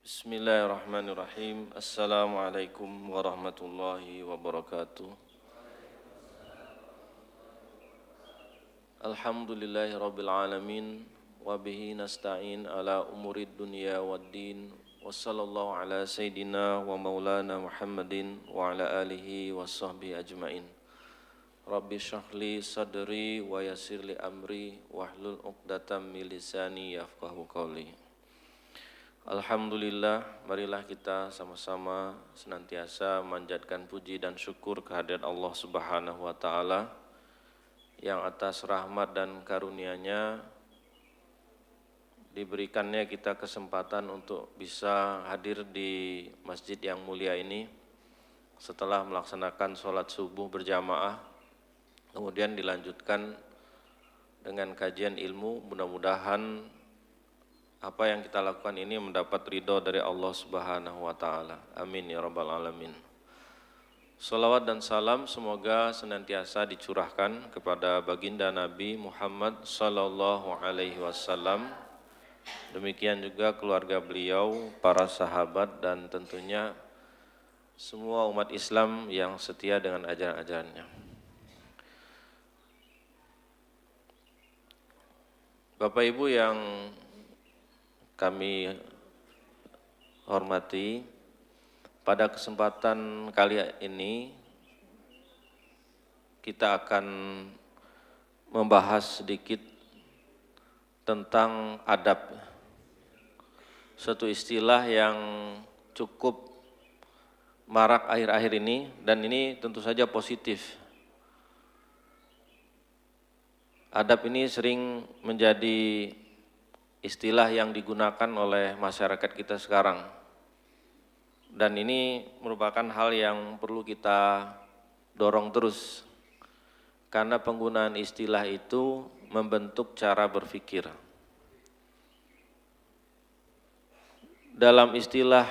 Bismillahirrahmanirrahim. Assalamualaikum warahmatullahi wabarakatuh. Alhamdulillahi rabbil alamin. Wabihi nasta'in ala umurid dunya waddin. Wassallallahu ala sayyidina wa maulana Muhammadin wa ala alihi wa sahbihi ajmain. Rabbi syrahli sadri wa yassirli amri wahlul uqdatam min lisani yafqahu qawli. Alhamdulillah, marilah kita sama-sama senantiasa manjatkan puji dan syukur kehadirat Allah Subhanahu wa taala yang atas rahmat dan karunia-Nya diberikannya kita kesempatan untuk bisa hadir di masjid yang mulia ini setelah melaksanakan sholat subuh berjamaah, kemudian dilanjutkan dengan kajian ilmu. Mudah-mudahan apa yang kita lakukan ini mendapat ridho dari Allah Subhanahu wa taala. Amin ya rabbal alamin. Salawat dan salam semoga senantiasa dicurahkan kepada baginda Nabi Muhammad sallallahu alaihi wasallam. Demikian juga keluarga beliau, para sahabat dan tentunya semua umat Islam yang setia dengan ajaran-ajarannya. Bapak Ibu yang kami hormati, pada kesempatan kali ini kita akan membahas sedikit tentang adab. Suatu istilah yang cukup marak akhir-akhir ini dan ini tentu saja positif. Adab ini sering menjadi istilah yang digunakan oleh masyarakat kita sekarang. Dan ini merupakan hal yang perlu kita dorong terus. Karena penggunaan istilah itu membentuk cara berpikir. Dalam istilah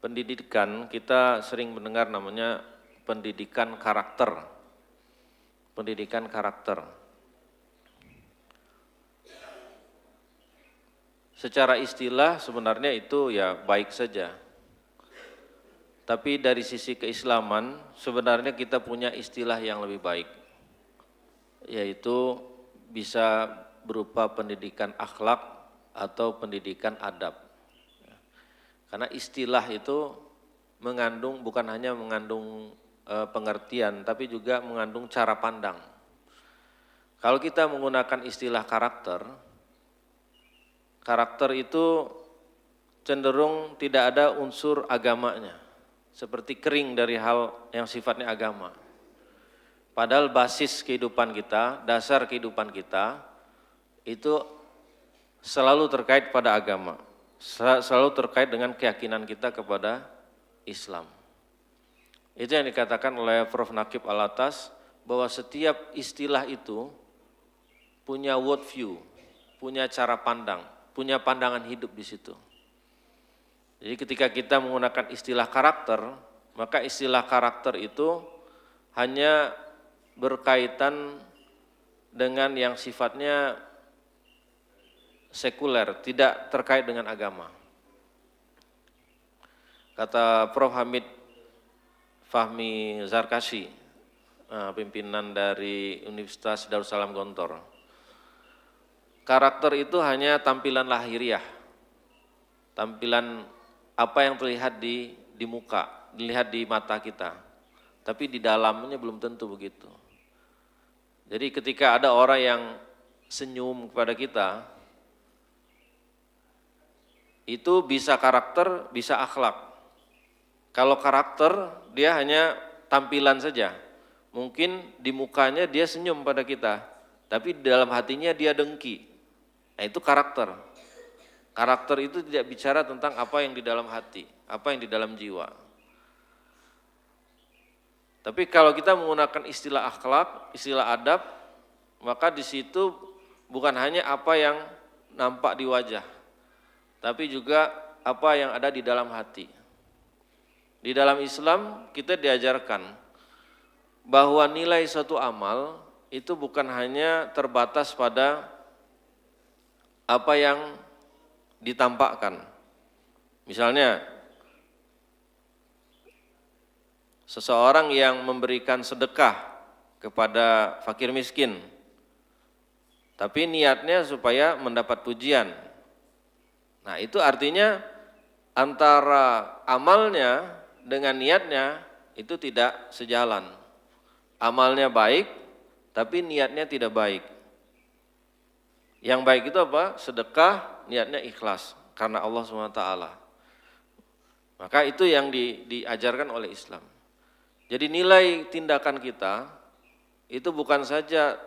pendidikan kita sering mendengar namanya pendidikan karakter. Pendidikan karakter. Secara istilah sebenarnya itu ya baik saja. Tapi dari sisi keislaman sebenarnya kita punya istilah yang lebih baik. Yaitu bisa berupa pendidikan akhlak atau pendidikan adab. Karena istilah itu mengandung bukan hanya mengandung pengertian tapi juga mengandung cara pandang. Kalau kita menggunakan istilah karakter itu cenderung tidak ada unsur agamanya, seperti kering dari hal yang sifatnya agama. Padahal basis kehidupan kita, dasar kehidupan kita, itu selalu terkait pada agama, selalu terkait dengan keyakinan kita kepada Islam. Itu yang dikatakan oleh Prof. Nakib Alatas, bahwa setiap istilah itu punya world view, punya cara pandang, punya pandangan hidup di situ. Jadi ketika kita menggunakan istilah karakter, maka istilah karakter itu hanya berkaitan dengan yang sifatnya sekuler, tidak terkait dengan agama. Kata Prof. Hamid Fahmi Zarkashi, pimpinan dari Universitas Darussalam Gontor, karakter itu hanya tampilan lahiriah, tampilan apa yang terlihat di muka, dilihat di mata kita, tapi di dalamnya belum tentu begitu. Jadi ketika ada orang yang senyum kepada kita, itu bisa karakter, bisa akhlak. Kalau karakter dia hanya tampilan saja, mungkin di mukanya dia senyum pada kita, tapi di dalam hatinya dia dengki. Nah itu karakter. Karakter itu tidak bicara tentang apa yang di dalam hati, apa yang di dalam jiwa. Tapi kalau kita menggunakan istilah akhlak, istilah adab, maka di situ bukan hanya apa yang nampak di wajah, tapi juga apa yang ada di dalam hati. Di dalam Islam kita diajarkan bahwa nilai suatu amal itu bukan hanya terbatas pada apa yang ditampakkan, Misalnya, seseorang yang memberikan sedekah kepada fakir miskin, tapi niatnya supaya mendapat pujian. Nah, itu artinya antara amalnya dengan niatnya itu tidak sejalan. Amalnya baik, tapi niatnya tidak baik. Yang baik itu apa? Sedekah, niatnya ikhlas karena Allah SWT. Maka itu yang diajarkan oleh Islam. Jadi nilai tindakan kita itu bukan saja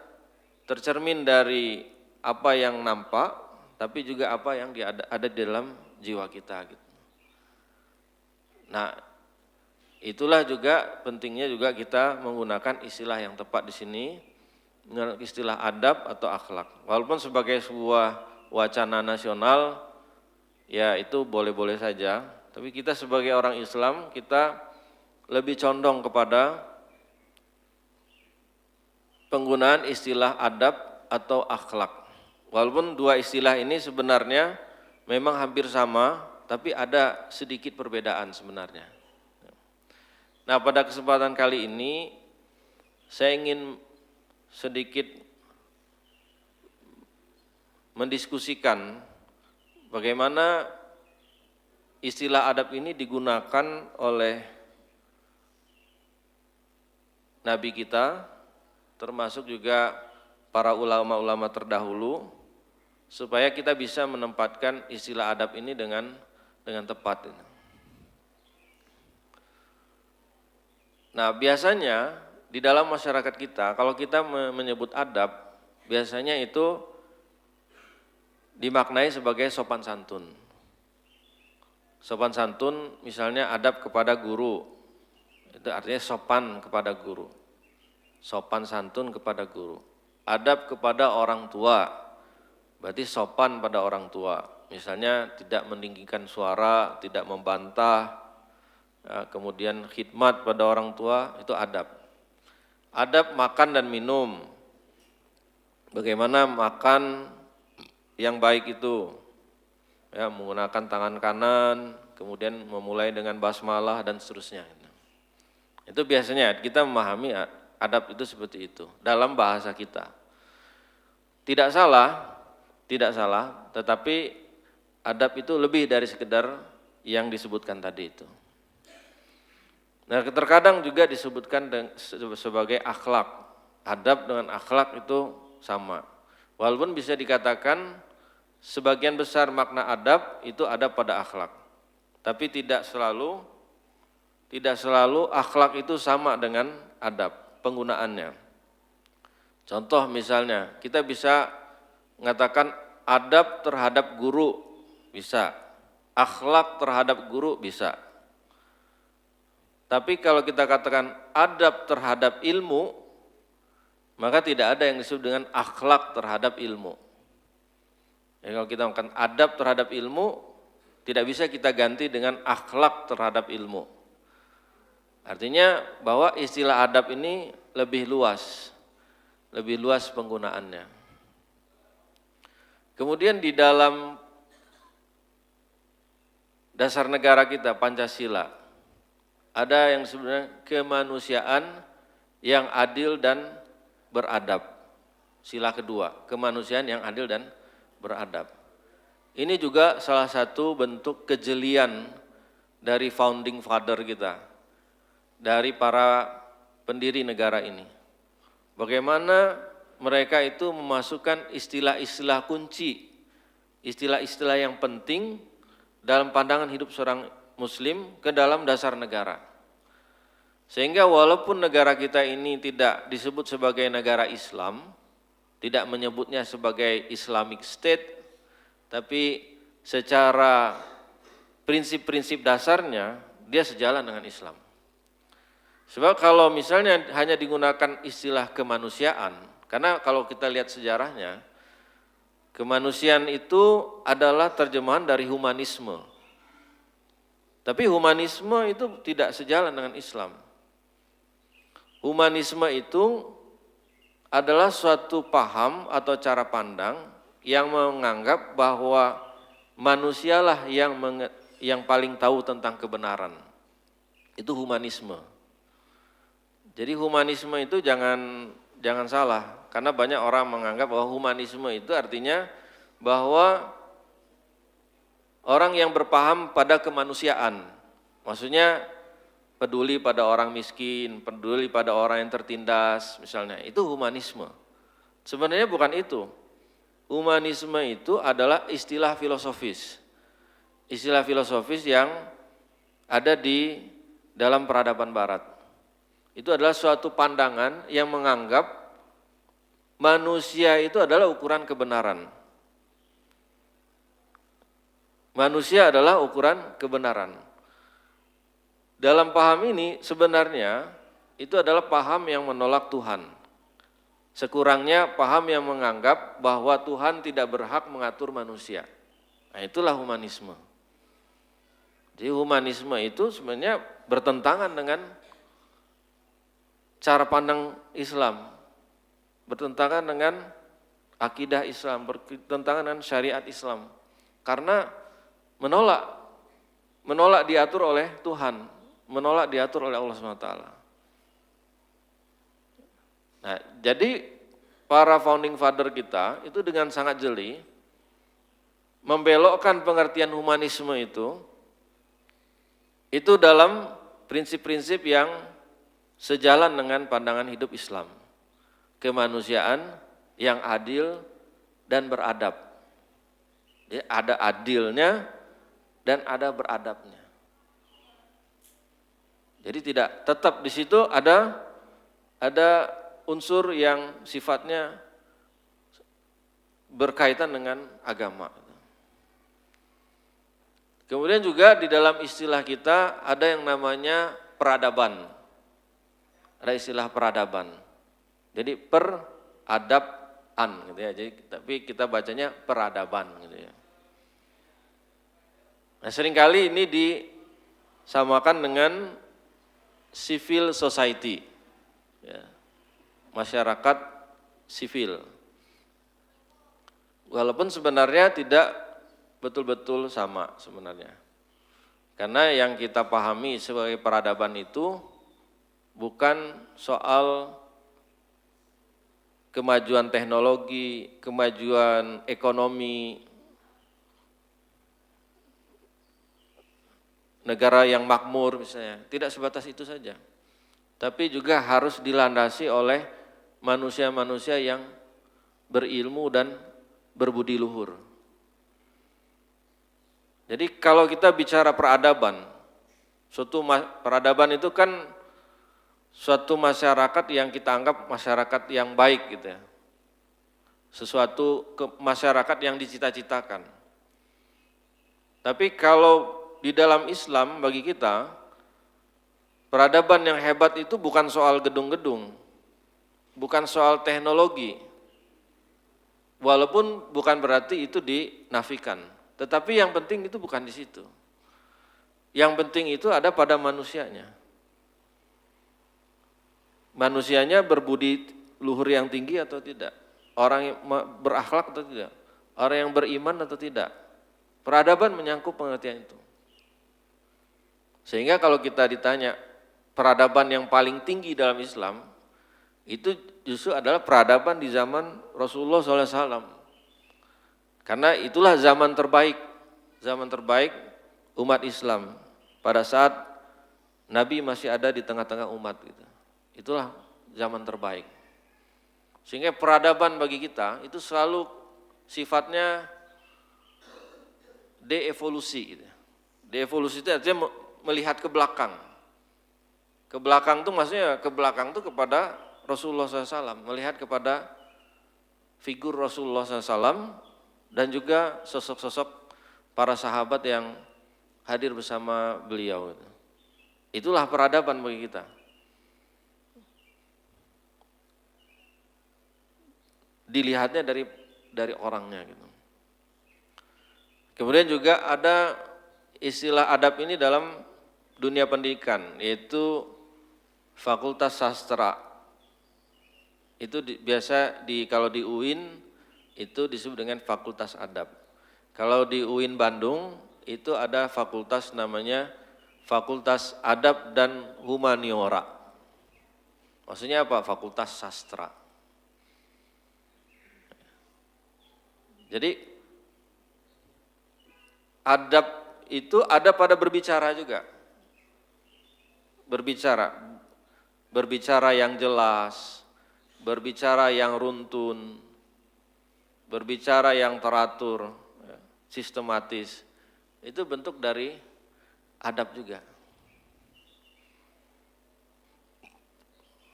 tercermin dari apa yang nampak, tapi juga apa yang ada di dalam jiwa kita. Gitu. Nah, itulah juga pentingnya juga kita menggunakan istilah yang tepat di sini, istilah adab atau akhlak. Walaupun sebagai sebuah wacana nasional, ya itu boleh-boleh saja. Tapi kita sebagai orang Islam, kita lebih condong kepada penggunaan istilah adab atau akhlak. Walaupun dua istilah ini sebenarnya memang hampir sama, tapi ada sedikit perbedaan sebenarnya. Nah, pada kesempatan kali ini saya ingin sedikit mendiskusikan bagaimana istilah adab ini digunakan oleh Nabi kita, termasuk juga para ulama-ulama terdahulu, supaya kita bisa menempatkan istilah adab ini dengan tepat. Nah, biasanya di dalam masyarakat kita, kalau kita menyebut adab, biasanya itu dimaknai sebagai sopan santun. Sopan santun misalnya adab kepada guru, itu artinya sopan kepada guru. Sopan santun kepada guru. Adab kepada orang tua, berarti sopan pada orang tua. Misalnya tidak meninggikan suara, tidak membantah, kemudian khidmat pada orang tua, itu adab. Adab makan dan minum. Bagaimana makan yang baik itu? Ya, menggunakan tangan kanan, kemudian memulai dengan basmalah dan seterusnya. Itu biasanya kita memahami adab itu seperti itu dalam bahasa kita. Tidak salah, tetapi adab itu lebih dari sekedar yang disebutkan tadi itu. Nah, terkadang juga disebutkan sebagai akhlak. Adab dengan akhlak itu sama. Walaupun bisa dikatakan sebagian besar makna adab itu ada pada akhlak. Tapi tidak selalu akhlak itu sama dengan adab penggunaannya. Contoh misalnya, kita bisa mengatakan adab terhadap guru bisa, akhlak terhadap guru bisa. Tapi kalau kita katakan adab terhadap ilmu, maka tidak ada yang disebut dengan akhlak terhadap ilmu. Ya, kalau kita mengatakan adab terhadap ilmu, tidak bisa kita ganti dengan akhlak terhadap ilmu. Artinya bahwa istilah adab ini lebih luas penggunaannya. Kemudian di dalam dasar negara kita Pancasila ada yang sebenarnya kemanusiaan yang adil dan beradab. Sila kedua, kemanusiaan yang adil dan beradab. Ini juga salah satu bentuk kejelian dari founding father kita, dari para pendiri negara ini. Bagaimana mereka itu memasukkan istilah-istilah kunci, istilah-istilah yang penting dalam pandangan hidup seorang muslim ke dalam dasar negara. Sehingga walaupun negara kita ini tidak disebut sebagai negara Islam, tidak menyebutnya sebagai Islamic State, tapi secara prinsip-prinsip dasarnya dia sejalan dengan Islam. Sebab kalau misalnya hanya digunakan istilah kemanusiaan, karena kalau kita lihat sejarahnya, kemanusiaan itu adalah terjemahan dari humanisme. Tapi humanisme itu tidak sejalan dengan Islam. Humanisme itu adalah suatu paham atau cara pandang yang menganggap bahwa manusialah yang yang paling tahu tentang kebenaran. Itu humanisme. Jadi humanisme itu jangan salah, karena banyak orang menganggap bahwa humanisme itu artinya bahwa orang yang berpaham pada kemanusiaan. Maksudnya peduli pada orang miskin, peduli pada orang yang tertindas misalnya, itu humanisme. Sebenarnya bukan itu. Humanisme itu adalah istilah filosofis. Istilah filosofis yang ada di dalam peradaban barat. Itu adalah suatu pandangan yang menganggap manusia itu adalah ukuran kebenaran. Manusia adalah ukuran kebenaran. Dalam paham ini sebenarnya itu adalah paham yang menolak Tuhan. Sekurangnya paham yang menganggap bahwa Tuhan tidak berhak mengatur manusia. Nah, itulah humanisme. Jadi humanisme itu sebenarnya bertentangan dengan cara pandang Islam, bertentangan dengan akidah Islam, bertentangan dengan syariat Islam. Karena menolak diatur oleh Tuhan, menolak diatur oleh Allah SWT. Nah, jadi para founding father kita itu dengan sangat jeli membelokkan pengertian humanisme itu dalam prinsip-prinsip yang sejalan dengan pandangan hidup Islam. Kemanusiaan yang adil dan beradab. Ya, ada adilnya dan ada beradabnya. Jadi tidak tetap di situ ada unsur yang sifatnya berkaitan dengan agama. Kemudian juga di dalam istilah kita ada yang namanya peradaban. Ada istilah peradaban. Jadi peradaban gitu ya. Jadi tapi kita bacanya peradaban gitu ya. Nah, seringkali ini disamakan dengan civil society. Ya. Masyarakat sivil. Walaupun sebenarnya tidak betul-betul sama sebenarnya. Karena yang kita pahami sebagai peradaban itu bukan soal kemajuan teknologi, kemajuan ekonomi, negara yang makmur misalnya, tidak sebatas itu saja. Tapi juga harus dilandasi oleh manusia-manusia yang berilmu dan berbudi luhur. Jadi kalau kita bicara peradaban, peradaban itu kan suatu masyarakat yang kita anggap masyarakat yang baik gitu ya. Sesuatu masyarakat yang dicita-citakan. Tapi kalau di dalam Islam bagi kita, peradaban yang hebat itu bukan soal gedung-gedung, bukan soal teknologi, walaupun bukan berarti itu dinafikan. Tetapi yang penting itu bukan di situ. Yang penting itu ada pada manusianya. Manusianya berbudi luhur yang tinggi atau tidak? Orang yang berakhlak atau tidak? Orang yang beriman atau tidak? Peradaban menyangkut pengertian itu. Sehingga kalau kita ditanya peradaban yang paling tinggi dalam Islam, itu justru adalah peradaban di zaman Rasulullah SAW. Karena itulah zaman terbaik umat Islam pada saat Nabi masih ada di tengah-tengah umat gitu. Itulah zaman terbaik. Sehingga peradaban bagi kita itu selalu sifatnya deevolusi gitu. Deevolusi itu artinya melihat ke belakang. Ke belakang itu maksudnya ke belakang itu kepada Rasulullah SAW, melihat kepada figur Rasulullah SAW dan juga sosok-sosok para sahabat yang hadir bersama beliau. Itulah peradaban bagi kita. Dilihatnya dari orangnya gitu. Kemudian juga ada istilah adab ini dalam dunia pendidikan, yaitu Fakultas Sastra. Itu biasa kalau di UIN itu disebut dengan Fakultas Adab. Kalau di UIN Bandung itu ada fakultas namanya Fakultas Adab dan Humaniora. Maksudnya apa? Fakultas sastra. Jadi adab itu ada pada berbicara juga. Berbicara yang jelas, berbicara yang runtun, berbicara yang teratur, sistematis. Itu bentuk dari adab juga.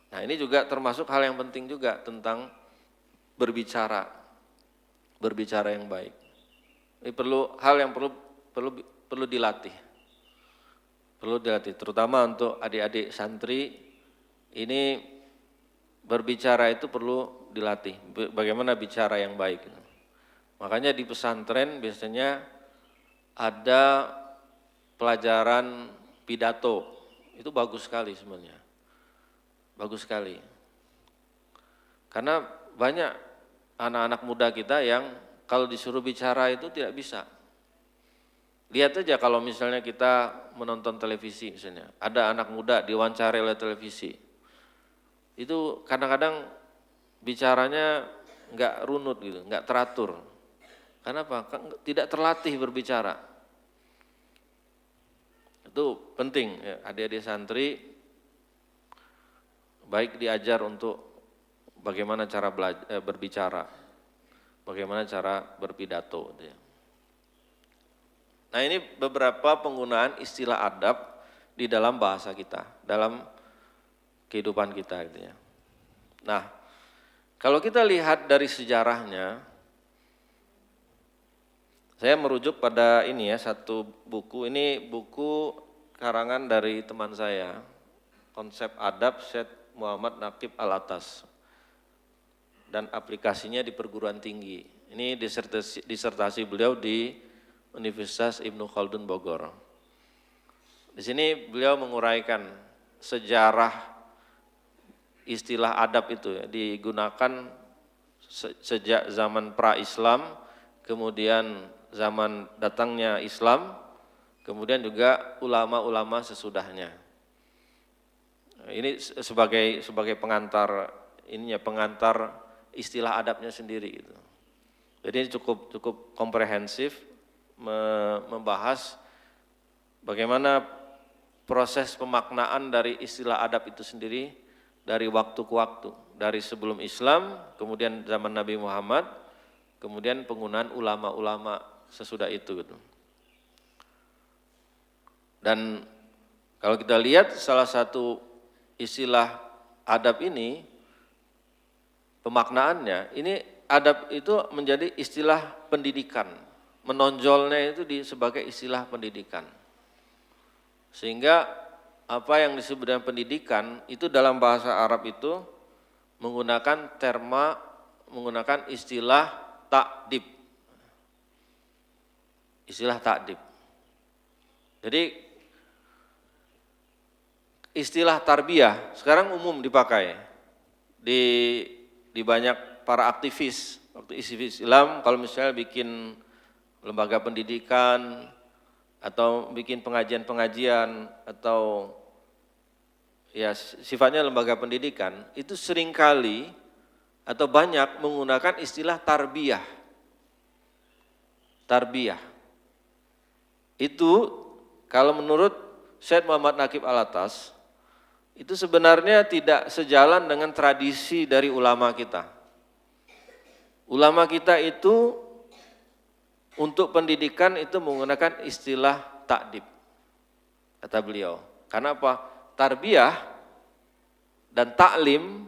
Nah, ini juga termasuk hal yang penting juga tentang berbicara yang baik. Ini hal yang perlu dilatih. Perlu dilatih, terutama untuk adik-adik santri. Ini berbicara itu perlu dilatih. Bagaimana bicara yang baik. Makanya di pesantren biasanya ada pelajaran pidato. Itu bagus sekali sebenarnya. Bagus sekali. Karena banyak anak-anak muda kita yang kalau disuruh bicara itu tidak bisa. Lihat aja kalau misalnya kita menonton televisi misalnya, ada anak muda diwawancara oleh televisi. Itu kadang-kadang bicaranya enggak runut gitu, enggak teratur. Kenapa? Tidak terlatih berbicara. Itu penting ya, adik-adik santri baik diajar untuk bagaimana cara berbicara, bagaimana cara berpidato. Nah, ini beberapa penggunaan istilah adab di dalam bahasa kita, dalam kehidupan kita gitu ya. Nah, kalau kita lihat dari sejarahnya, saya merujuk pada ini ya, satu buku, ini buku karangan dari teman saya, Konsep Adab Syed Muhammad Naqib Al-Atas, dan aplikasinya di perguruan tinggi. Ini disertasi beliau di Universitas Ibnu Khaldun Bogor. Di sini beliau menguraikan sejarah istilah adab itu ya, digunakan sejak zaman pra-Islam, kemudian zaman datangnya Islam, kemudian juga ulama-ulama sesudahnya. Ini sebagai pengantar pengantar istilah adabnya sendiri gitu. Jadi cukup komprehensif membahas bagaimana proses pemaknaan dari istilah adab itu sendiri dari waktu ke waktu, dari sebelum Islam, kemudian zaman Nabi Muhammad, kemudian penggunaan ulama-ulama sesudah itu gitu. Dan kalau kita lihat salah satu istilah adab ini, pemaknaannya, ini adab itu menjadi istilah pendidikan, menonjolnya itu sebagai istilah pendidikan. Sehingga apa yang disebut dengan pendidikan itu dalam bahasa Arab itu menggunakan istilah ta'dib. Istilah ta'dib. Jadi istilah tarbiyah sekarang umum dipakai di banyak para aktivis Islam, kalau misalnya bikin lembaga pendidikan atau bikin pengajian-pengajian atau ya sifatnya lembaga pendidikan, itu seringkali atau banyak menggunakan istilah tarbiyah. Tarbiyah. Itu kalau menurut Syed Muhammad Naqib Al-Atas, itu sebenarnya tidak sejalan dengan tradisi dari ulama kita. Ulama kita itu untuk pendidikan itu menggunakan istilah ta'dib, kata beliau. Karena apa? Tarbiyah dan taklim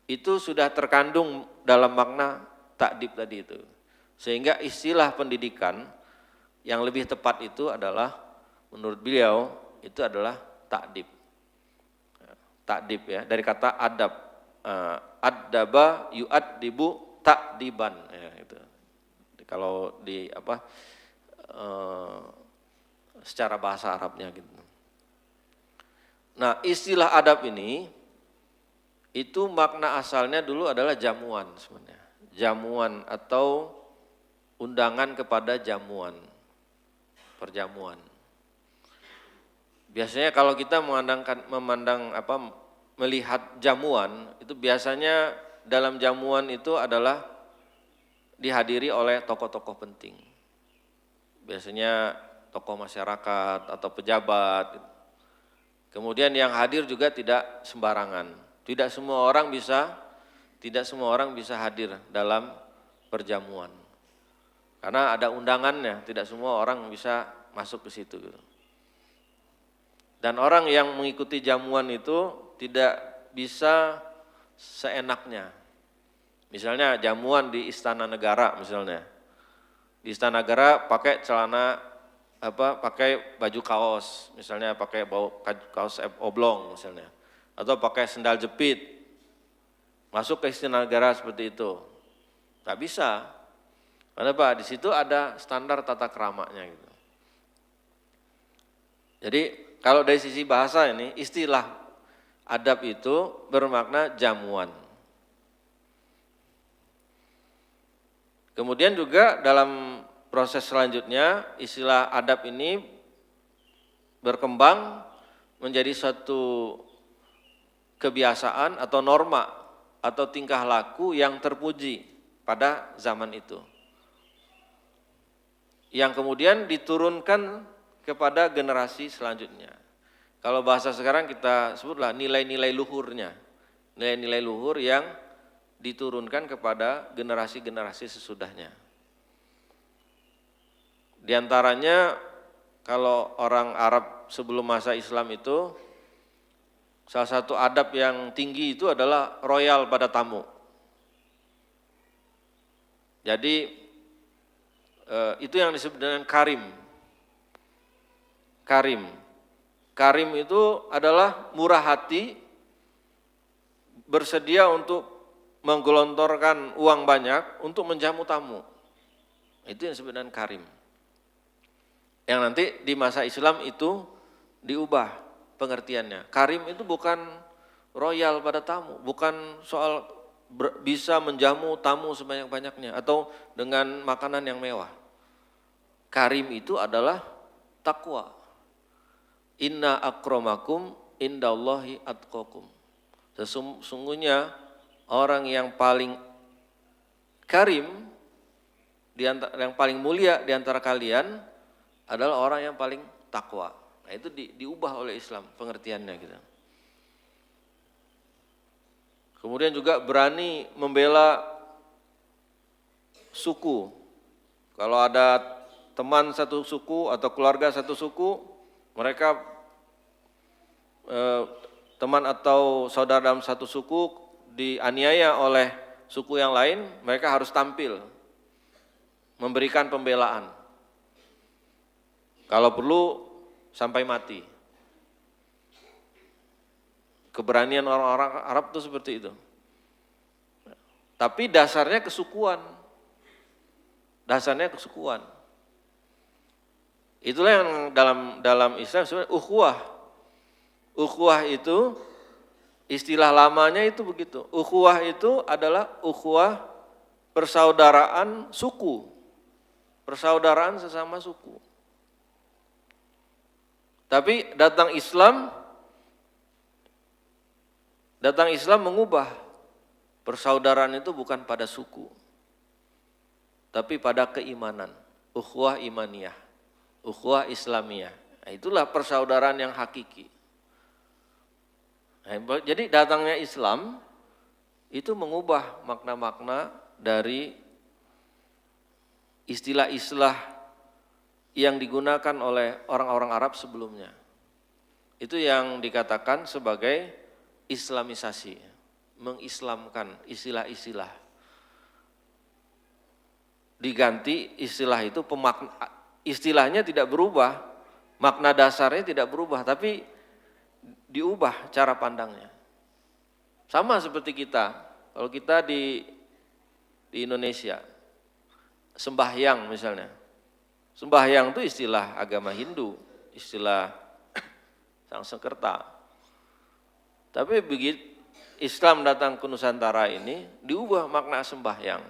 itu sudah terkandung dalam makna ta'dib tadi itu. Sehingga istilah pendidikan yang lebih tepat itu adalah, menurut beliau, itu adalah ta'dib. Ta'dib ya, dari kata adab. Ad-daba yu'addibu ta'diban. Ya, itu. Kalau secara bahasa Arabnya gitu. Nah, istilah adab ini, itu makna asalnya dulu adalah jamuan sebenarnya. Jamuan atau undangan kepada jamuan. perjamuan. Biasanya kalau kita melihat jamuan, itu biasanya dalam jamuan itu adalah dihadiri oleh tokoh-tokoh penting. Biasanya tokoh masyarakat atau pejabat. Kemudian yang hadir juga tidak sembarangan. Tidak semua orang bisa hadir dalam perjamuan. Karena ada undangannya, tidak semua orang bisa masuk ke situ. Dan orang yang mengikuti jamuan itu tidak bisa seenaknya. Misalnya jamuan di Istana Negara misalnya. Di Istana Negara pakai pakai baju kaos, misalnya pakai kaos oblong misalnya. Atau pakai sendal jepit. Masuk ke Istana Negara seperti itu. Tak bisa. Kenapa? Di situ ada standar tata keramanya gitu. Jadi kalau dari sisi bahasa ini, istilah adab itu bermakna jamuan. Kemudian juga dalam proses selanjutnya, istilah adab ini berkembang menjadi suatu kebiasaan atau norma atau tingkah laku yang terpuji pada zaman itu. Yang kemudian diturunkan kepada generasi selanjutnya. Kalau bahasa sekarang kita sebutlah nilai-nilai luhurnya. Nilai-nilai luhur yang diturunkan kepada generasi-generasi sesudahnya. Di antaranya kalau orang Arab sebelum masa Islam itu, salah satu adab yang tinggi itu adalah royal pada tamu. Jadi itu yang disebut dengan karim. Karim itu adalah murah hati, bersedia untuk menggelontorkan uang banyak untuk menjamu tamu. Itu yang disebut dengan karim. Yang nanti di masa Islam itu diubah pengertiannya. Karim itu bukan royal pada tamu, bukan soal bisa menjamu tamu sebanyak-banyaknya atau dengan makanan yang mewah. Karim itu adalah takwa. Inna akramakum indallahi atqakum. Sesungguhnya orang yang paling karim, yang paling mulia di antara kalian adalah orang yang paling takwa. Nah itu diubah oleh Islam pengertiannya gitu. Kemudian juga berani membela suku. Kalau ada teman satu suku atau keluarga satu suku, mereka teman atau saudara dalam satu suku dianiaya oleh suku yang lain, mereka harus tampil memberikan pembelaan. Kalau perlu sampai mati. Keberanian orang-orang Arab itu seperti itu. Tapi dasarnya kesukuan. Dasarnya kesukuan. Itulah yang dalam Islam sebenarnya ukhuwah. Ukhuwah itu istilah lamanya itu begitu. Ukhuwah itu adalah ukhuwah persaudaraan suku. Persaudaraan sesama suku. Tapi datang Islam mengubah persaudaraan itu bukan pada suku, tapi pada keimanan, ukhuwah imaniyah, ukhuwah islamiyah. Nah, itulah persaudaraan yang hakiki. Nah, jadi datangnya Islam itu mengubah makna-makna dari istilah-istilah yang digunakan oleh orang-orang Arab sebelumnya. Itu yang dikatakan sebagai islamisasi, mengislamkan istilah-istilah. Diganti istilah itu, istilahnya tidak berubah, makna dasarnya tidak berubah, tapi diubah cara pandangnya. Sama seperti kita, kalau kita di Indonesia, sembahyang misalnya. Sembahyang itu istilah agama Hindu, istilah Sangskerta. Tapi begitu Islam datang ke Nusantara ini, diubah makna sembahyang.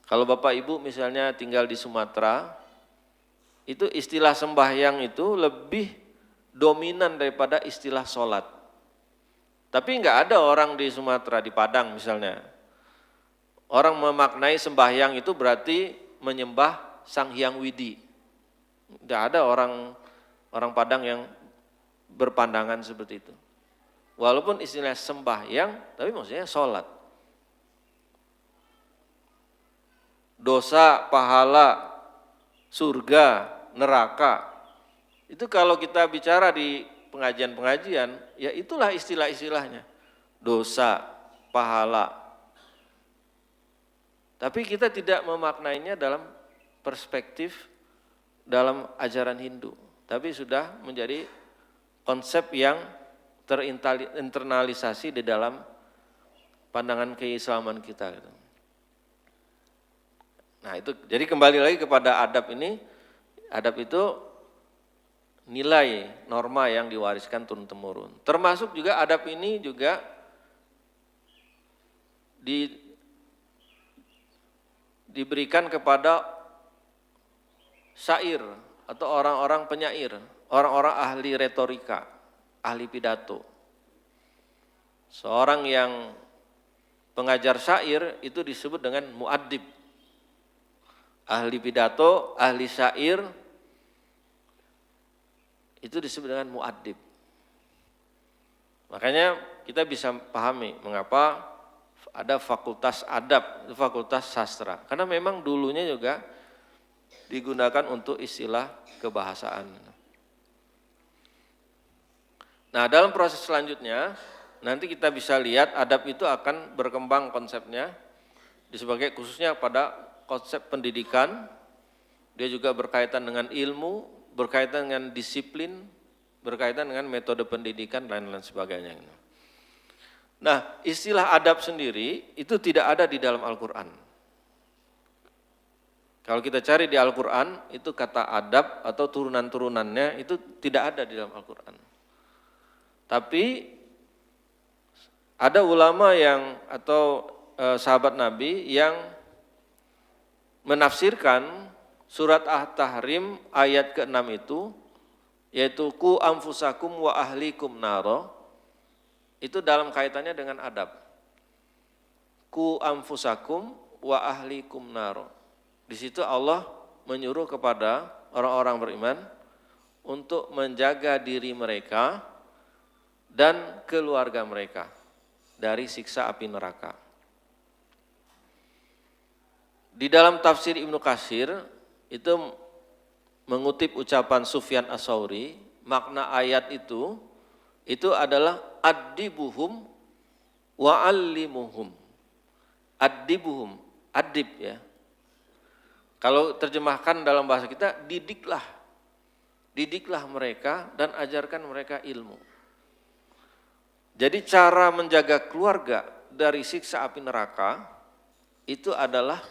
Kalau Bapak Ibu misalnya tinggal di Sumatera, itu istilah sembahyang itu lebih dominan daripada istilah sholat. Tapi nggak ada orang di Sumatera, di Padang misalnya, orang memaknai sembahyang itu berarti menyembah Sang Hyang Widi. Tidak ada orang Padang yang berpandangan seperti itu. Walaupun istilah sembahyang, tapi maksudnya sholat. Dosa, pahala, surga, neraka. Itu kalau kita bicara di pengajian-pengajian, ya itulah istilah-istilahnya. Dosa, pahala. Tapi kita tidak memaknainya dalam perspektif dalam ajaran Hindu. Tapi sudah menjadi konsep yang terinternalisasi di dalam pandangan keislaman kita. Nah itu, jadi kembali lagi kepada adab ini, adab itu nilai norma yang diwariskan turun-temurun. Termasuk juga adab ini juga diberikan kepada syair atau orang-orang penyair, orang-orang ahli retorika, ahli pidato. Seorang yang pengajar syair itu disebut dengan muaddib. Ahli pidato, ahli syair itu disebut dengan muaddib. Makanya kita bisa pahami mengapa ada fakultas adab, fakultas sastra. Karena memang dulunya juga digunakan untuk istilah kebahasaan. Nah, dalam proses selanjutnya nanti kita bisa lihat adab itu akan berkembang konsepnya sebagai khususnya pada konsep pendidikan. Dia juga berkaitan dengan ilmu, berkaitan dengan disiplin, berkaitan dengan metode pendidikan dan lain sebagainya. Nah, istilah adab sendiri itu tidak ada di dalam Al-Quran. Kalau kita cari di Al-Quran, itu kata adab atau turunan-turunannya itu tidak ada di dalam Al-Quran. Tapi ada ulama yang atau sahabat Nabi yang menafsirkan surat At-Tahrim ayat ke-6 itu, yaitu ku anfusakum wa ahlikum naro, itu dalam kaitannya dengan adab. Ku anfusakum wa ahlikum naro. Di situ Allah menyuruh kepada orang-orang beriman untuk menjaga diri mereka dan keluarga mereka dari siksa api neraka. Di dalam tafsir Ibnu Katsir itu mengutip ucapan Sufyan Ats-Tsauri, makna ayat itu adalah addibuhum wa allimuhum. Addibuhum, adib ya. Kalau terjemahkan dalam bahasa kita, didiklah mereka dan ajarkan mereka ilmu. Jadi cara menjaga keluarga dari siksa api neraka itu adalah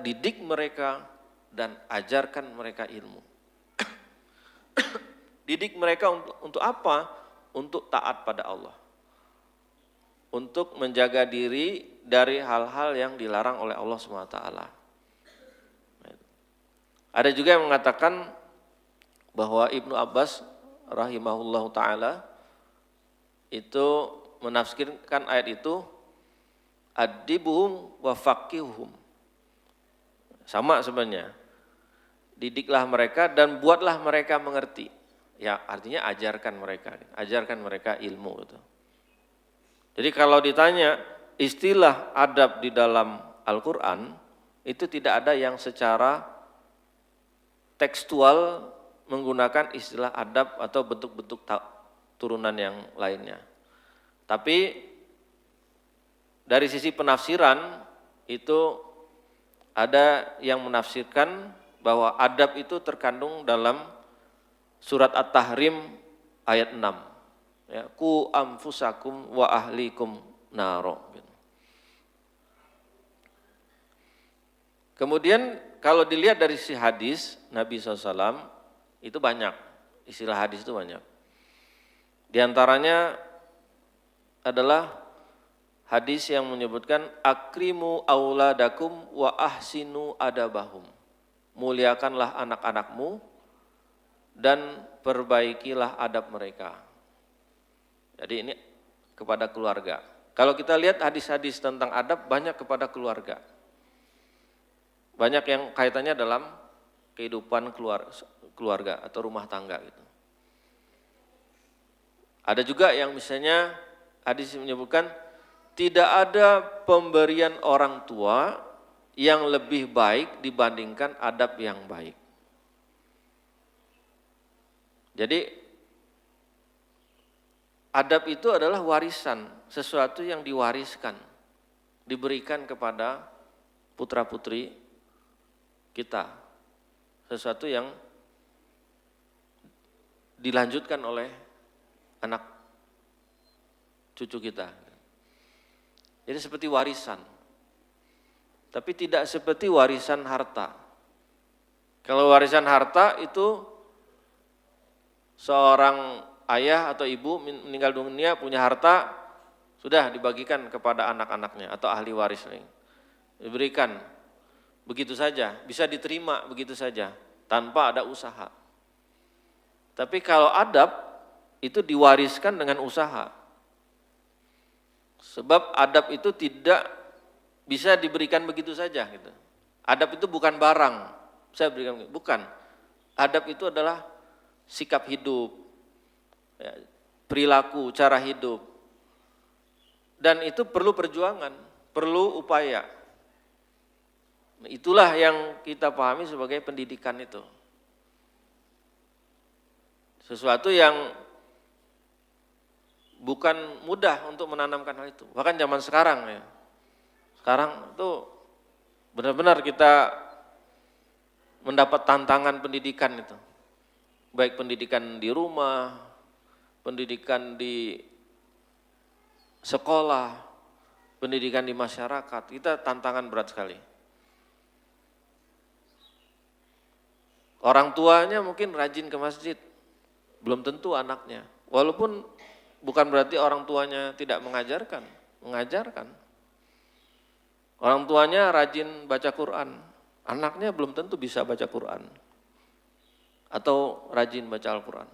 didik mereka dan ajarkan mereka ilmu. Didik mereka untuk apa? Untuk taat pada Allah. Untuk menjaga diri dari hal-hal yang dilarang oleh Allah SWT. Ada juga yang mengatakan bahwa Ibnu Abbas rahimahullahu ta'ala itu menafsirkan ayat itu addibuhum wa faqihuhum. Sama sebenarnya. Didiklah mereka dan buatlah mereka mengerti. Ya, artinya ajarkan mereka ilmu itu. Jadi kalau ditanya istilah adab di dalam Al-Qur'an itu tidak ada yang secara tekstual menggunakan istilah adab atau bentuk-bentuk turunan yang lainnya. Tapi dari sisi penafsiran itu ada yang menafsirkan bahwa adab itu terkandung dalam surat At-Tahrim ayat 6. Ya, ku anfusakum wa ahlikum naro. Kemudian kalau dilihat dari sisi hadis Nabi SAW itu banyak, istilah hadis itu banyak. Di antaranya adalah hadis yang menyebutkan akrimu auladakum wa ahsinu adabahum. muliakanlah anak-anakmu dan perbaikilah adab mereka. Jadi ini kepada keluarga. Kalau kita lihat hadis-hadis tentang adab banyak kepada keluarga. Banyak yang kaitannya dalam kehidupan keluarga atau rumah tangga gitu. Ada juga yang misalnya hadis menyebutkan tidak ada pemberian orang tua yang lebih baik dibandingkan adab yang baik. Jadi adab itu adalah warisan, sesuatu yang diwariskan, diberikan kepada putra-putri kita. Sesuatu yang dilanjutkan oleh anak cucu kita. Jadi seperti warisan. Tapi tidak seperti warisan harta. Kalau warisan harta itu seorang ayah atau ibu meninggal dunia punya harta, sudah dibagikan kepada anak-anaknya atau ahli waris. Diberikan begitu saja, bisa diterima begitu saja, tanpa ada usaha. Tapi kalau adab, itu diwariskan dengan usaha. Sebab adab itu tidak bisa diberikan begitu saja. Gitu. Adab itu bukan barang, saya berikan, bukan. Adab itu adalah sikap hidup, ya, perilaku, cara hidup. Dan itu perlu perjuangan, perlu upaya. Itulah yang kita pahami sebagai pendidikan itu. Sesuatu yang bukan mudah untuk menanamkan hal itu. Bahkan zaman sekarang ya. Sekarang itu benar-benar kita mendapat tantangan pendidikan itu. Baik pendidikan di rumah, pendidikan di sekolah, pendidikan di masyarakat. Kita tantangan berat sekali. Orang tuanya mungkin rajin ke masjid, belum tentu anaknya. Walaupun bukan berarti orang tuanya tidak mengajarkan, mengajarkan. Orang tuanya rajin baca Quran, anaknya belum tentu bisa baca Quran atau rajin baca Al-Quran.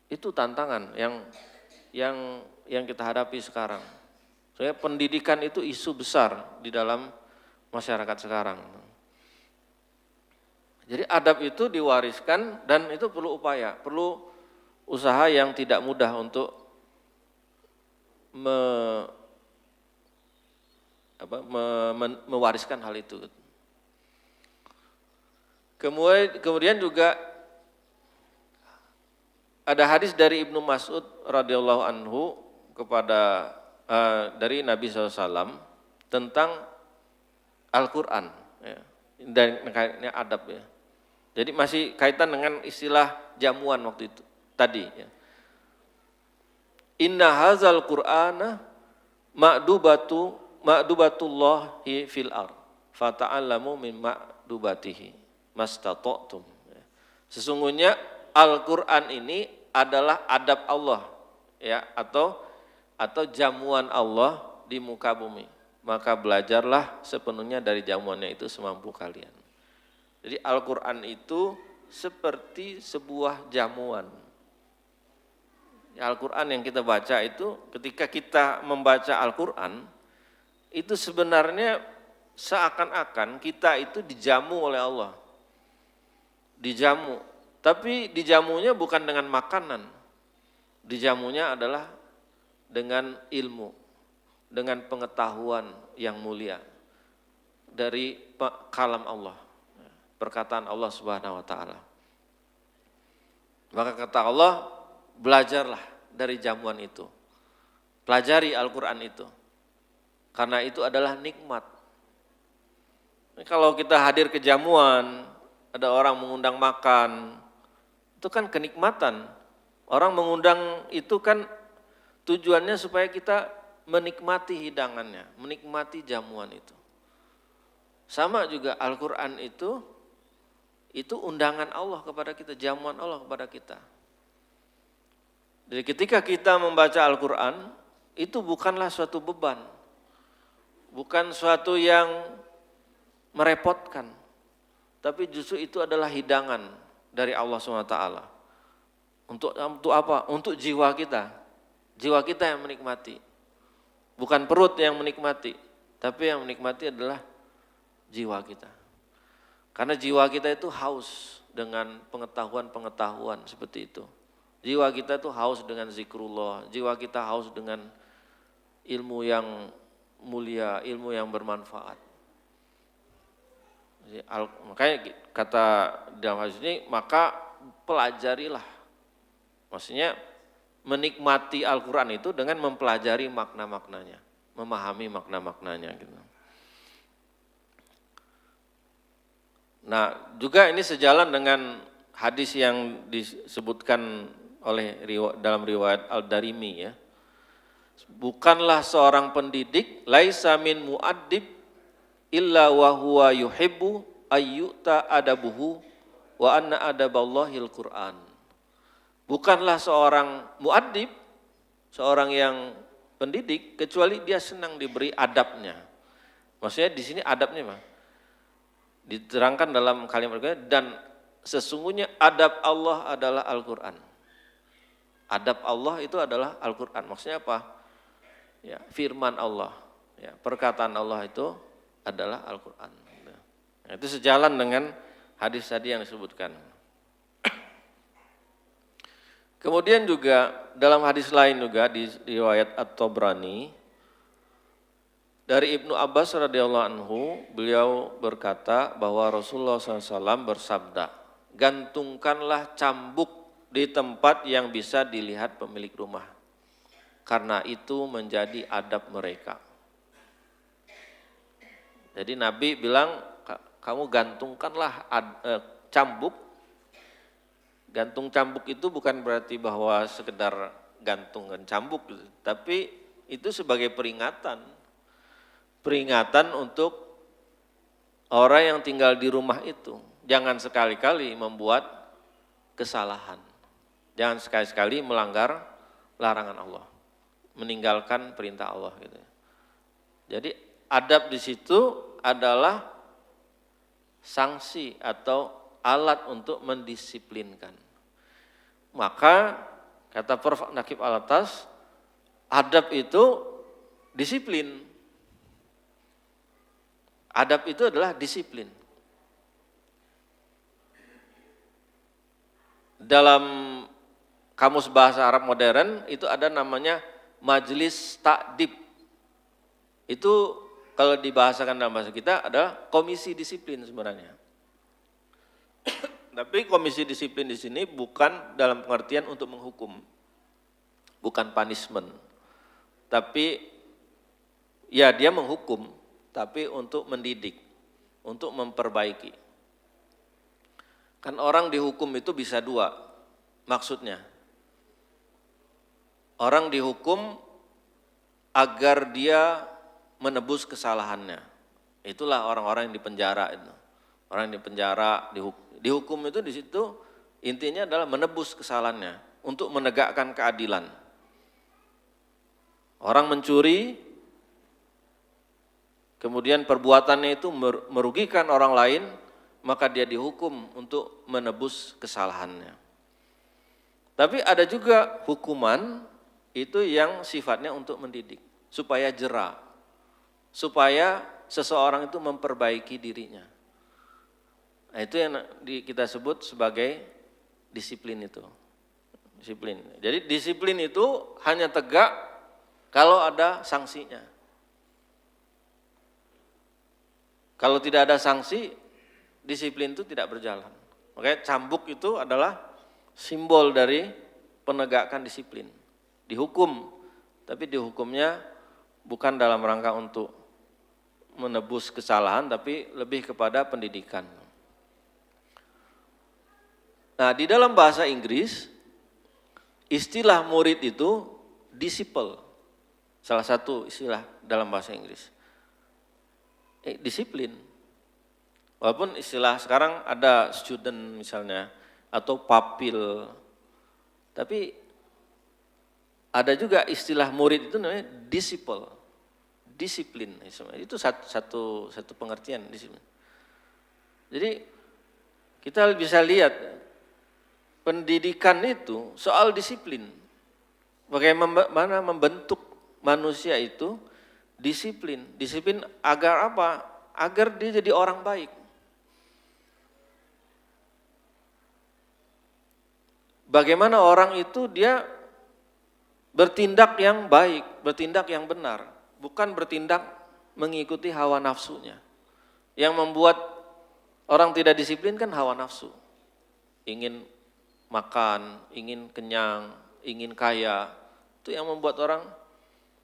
Itu tantangan yang kita hadapi sekarang. Soalnya pendidikan itu isu besar di dalam masyarakat sekarang. Jadi adab itu diwariskan dan itu perlu upaya, perlu usaha yang tidak mudah untuk mewariskan hal itu. Kemudian juga ada hadis dari Ibnu Mas'ud radhiyallahu anhu kepada dari Nabi SAW tentang Al-Quran, ya, dan kaitnya adab ya. Jadi masih kaitan dengan istilah jamuan waktu itu tadi. Ya. Inna hazal Qur'ana ma'dubatullahi fil ard fata'allamu min ma'dubatihi mastata'tum. Sesungguhnya Al-Qur'an ini adalah adab Allah ya atau jamuan Allah di muka bumi. Maka belajarlah sepenuhnya dari jamuannya itu semampu kalian. Jadi Al-Qur'an itu seperti sebuah jamuan. Al-Qur'an yang kita baca itu ketika kita membaca Al-Qur'an itu sebenarnya seakan-akan kita itu dijamu oleh Allah. Dijamu, tapi dijamunya bukan dengan makanan. Dijamunya adalah dengan ilmu, dengan pengetahuan yang mulia dari kalam Allah, perkataan Allah Subhanahu wa taala. Maka kata Allah, belajarlah dari jamuan itu. Pelajari Al-Qur'an itu. Karena itu adalah nikmat. Kalau kita hadir ke jamuan, ada orang mengundang makan, itu kan kenikmatan. Orang mengundang itu kan tujuannya supaya kita menikmati hidangannya, menikmati jamuan itu. Sama juga Al-Quran itu undangan Allah kepada kita, jamuan Allah kepada kita. Jadi ketika kita membaca Al-Quran, itu bukanlah suatu beban. Bukan suatu yang merepotkan. Tapi justru itu adalah hidangan dari Allah SWT. Untuk apa? Untuk jiwa kita. Jiwa kita yang menikmati. Bukan perut yang menikmati, tapi yang menikmati adalah jiwa kita. Karena jiwa kita itu haus dengan pengetahuan-pengetahuan seperti itu. Jiwa kita itu haus dengan zikrullah, jiwa kita haus dengan ilmu yang mulia, ilmu yang bermanfaat. Makanya kata dalam hadis ini, maka pelajarilah. Maksudnya menikmati Al-Quran itu dengan mempelajari makna-maknanya, memahami makna-maknanya gitu. Nah, juga ini sejalan dengan hadis yang disebutkan oleh dalam riwayat Al-Darimi ya. Bukanlah seorang pendidik laisa min muaddib illa wa huwa yuhibbu ayyuta adabuhu wa anna adaballahil Qur'an. Bukanlah seorang muaddib, seorang yang pendidik, kecuali dia senang diberi adabnya. Maksudnya di sini adabnya mah diterangkan dalam kalimat dan sesungguhnya adab Allah adalah Al-Quran. Adab Allah itu adalah Al-Quran. Maksudnya apa? Ya, firman Allah, ya, perkataan Allah itu adalah Al-Quran. Nah, itu sejalan dengan hadis tadi yang disebutkan. Kemudian juga dalam hadis lain juga di riwayat At-Tabrani dari Ibnu Abbas radhiyallahu anhu, beliau berkata bahwa Rasulullah SAW bersabda, gantungkanlah cambuk di tempat yang bisa dilihat pemilik rumah, karena itu menjadi adab mereka. Jadi Nabi bilang, kamu gantungkanlah cambuk. Gantung cambuk itu bukan berarti bahwa sekedar gantungan cambuk, tapi itu sebagai peringatan. Peringatan untuk orang yang tinggal di rumah itu. Jangan sekali-kali membuat kesalahan. Jangan sekali-kali melanggar larangan Allah. Meninggalkan perintah Allah gitu. Jadi adab di situ adalah sanksi atau alat untuk mendisiplinkan. Maka kata Prof. Nakib Alatas, adab itu disiplin. Adab itu adalah disiplin. Dalam kamus bahasa Arab modern itu ada namanya majelis takdib. Itu kalau dibahasakan dalam bahasa kita adalah komisi disiplin sebenarnya. Tapi komisi disiplin di sini bukan dalam pengertian untuk menghukum, bukan punishment. Tapi ya dia menghukum, tapi untuk mendidik, untuk memperbaiki. Kan orang dihukum itu bisa dua maksudnya. Orang dihukum agar dia menebus kesalahannya. Itulah orang-orang yang dipenjara itu. Orang yang dipenjara, dihukum itu di situ intinya adalah menebus kesalahannya untuk menegakkan keadilan. Orang mencuri, kemudian perbuatannya itu merugikan orang lain, maka dia dihukum untuk menebus kesalahannya. Tapi ada juga hukuman itu yang sifatnya untuk mendidik, supaya jera, supaya seseorang itu memperbaiki dirinya. Nah, itu yang kita sebut sebagai disiplin itu. Disiplin. Jadi disiplin itu hanya tegak kalau ada sanksinya. Kalau tidak ada sanksi, disiplin itu tidak berjalan. Makanya cambuk itu adalah simbol dari penegakan disiplin. Dihukum, tapi dihukumnya bukan dalam rangka untuk menebus kesalahan, tapi lebih kepada pendidikan. Nah, di dalam bahasa Inggris, istilah murid itu disciple. Salah satu istilah dalam bahasa Inggris. Disiplin. Walaupun istilah sekarang ada student misalnya, atau papil. Tapi ada juga istilah murid itu namanya disciple. Disiplin. Itu satu pengertian disiplin. Jadi kita bisa lihat pendidikan itu soal disiplin. Bagaimana membentuk manusia itu disiplin. Disiplin agar apa? Agar dia jadi orang baik. Bagaimana orang itu dia bertindak yang baik, bertindak yang benar, bukan bertindak mengikuti hawa nafsunya. Yang membuat orang tidak disiplin kan hawa nafsu. Ingin makan, ingin kenyang, ingin kaya, itu yang membuat orang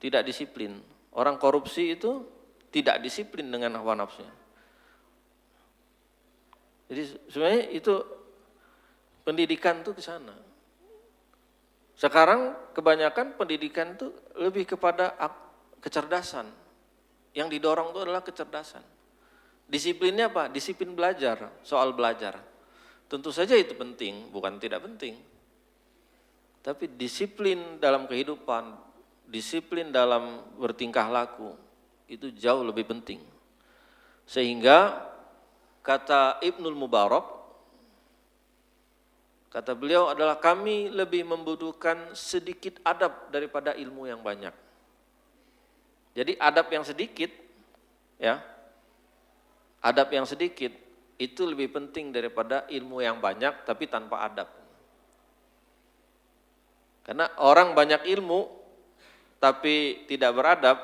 tidak disiplin. Orang korupsi itu tidak disiplin dengan hawa nafsunya. Jadi sebenarnya itu pendidikan tuh ke sana. Sekarang kebanyakan pendidikan itu lebih kepada kecerdasan. Yang didorong itu adalah kecerdasan. Disiplinnya apa? Disiplin belajar, soal belajar. Tentu saja itu penting, bukan tidak penting. Tapi disiplin dalam kehidupan, disiplin dalam bertingkah laku, itu jauh lebih penting. Sehingga kata Ibnul Mubarak, kata beliau adalah kami lebih membutuhkan sedikit adab daripada ilmu yang banyak. Jadi adab yang sedikit, ya, adab yang sedikit itu lebih penting daripada ilmu yang banyak tapi tanpa adab. Karena orang banyak ilmu tapi tidak beradab,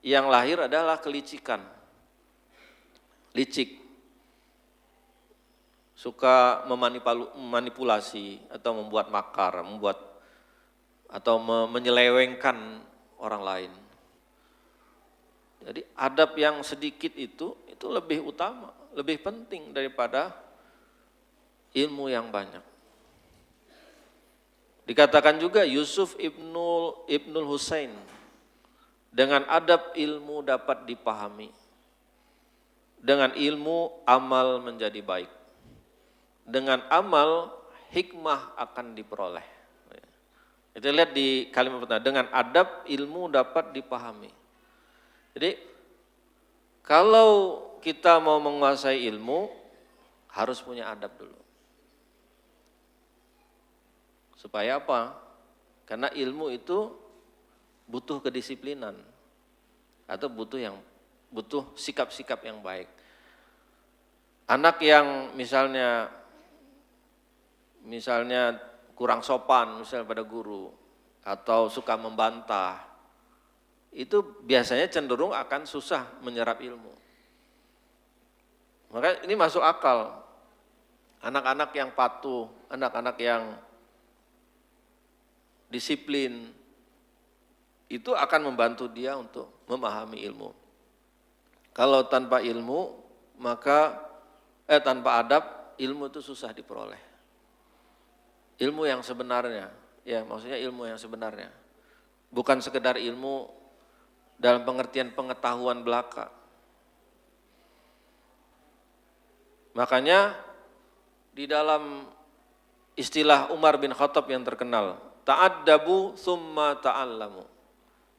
yang lahir adalah kelicikan, licik, suka memanipulasi atau membuat makar, atau menyelewengkan orang lain. Jadi adab yang sedikit itu lebih utama, lebih penting daripada ilmu yang banyak. Dikatakan juga Yusuf Ibnul Husain, dengan adab ilmu dapat dipahami, dengan ilmu amal menjadi baik, dengan amal hikmah akan diperoleh. Kita lihat di kalimat pertama, dengan adab ilmu dapat dipahami. Jadi kalau kita mau menguasai ilmu harus punya adab dulu. Supaya apa? Karena ilmu itu butuh kedisiplinan atau butuh sikap-sikap yang baik. Anak yang misalnya kurang sopan misalnya pada guru atau suka membantah, itu biasanya cenderung akan susah menyerap ilmu. Maka ini masuk akal. Anak-anak yang patuh, anak-anak yang disiplin, itu akan membantu dia untuk memahami ilmu. Kalau tanpa ilmu, tanpa adab, ilmu itu susah diperoleh. Ilmu yang sebenarnya, ya maksudnya ilmu yang sebenarnya. Bukan sekedar ilmu dalam pengertian pengetahuan belaka. Makanya di dalam istilah Umar bin Khattab yang terkenal, ta'addabu summa ta'allamu.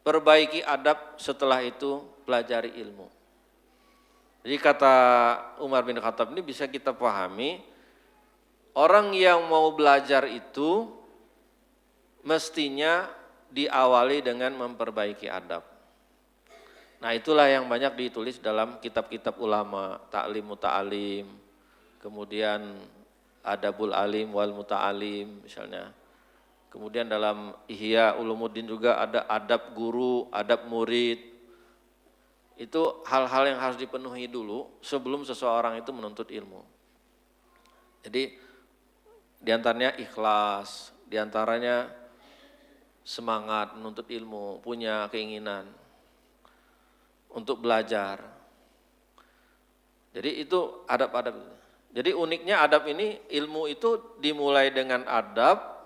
Perbaiki adab, setelah itu pelajari ilmu. Jadi kata Umar bin Khattab ini bisa kita pahami, orang yang mau belajar itu mestinya diawali dengan memperbaiki adab. Nah itulah yang banyak ditulis dalam kitab-kitab ulama, Ta'lim Muta'alim, kemudian Adabul Alim wal Muta'alim misalnya. Kemudian dalam Ihya Ulumuddin juga ada adab guru, adab murid. Itu hal-hal yang harus dipenuhi dulu sebelum seseorang itu menuntut ilmu. Jadi diantaranya ikhlas, diantaranya semangat menuntut ilmu, punya keinginan untuk belajar. Jadi itu adab-adab. Jadi uniknya adab ini, ilmu itu dimulai dengan adab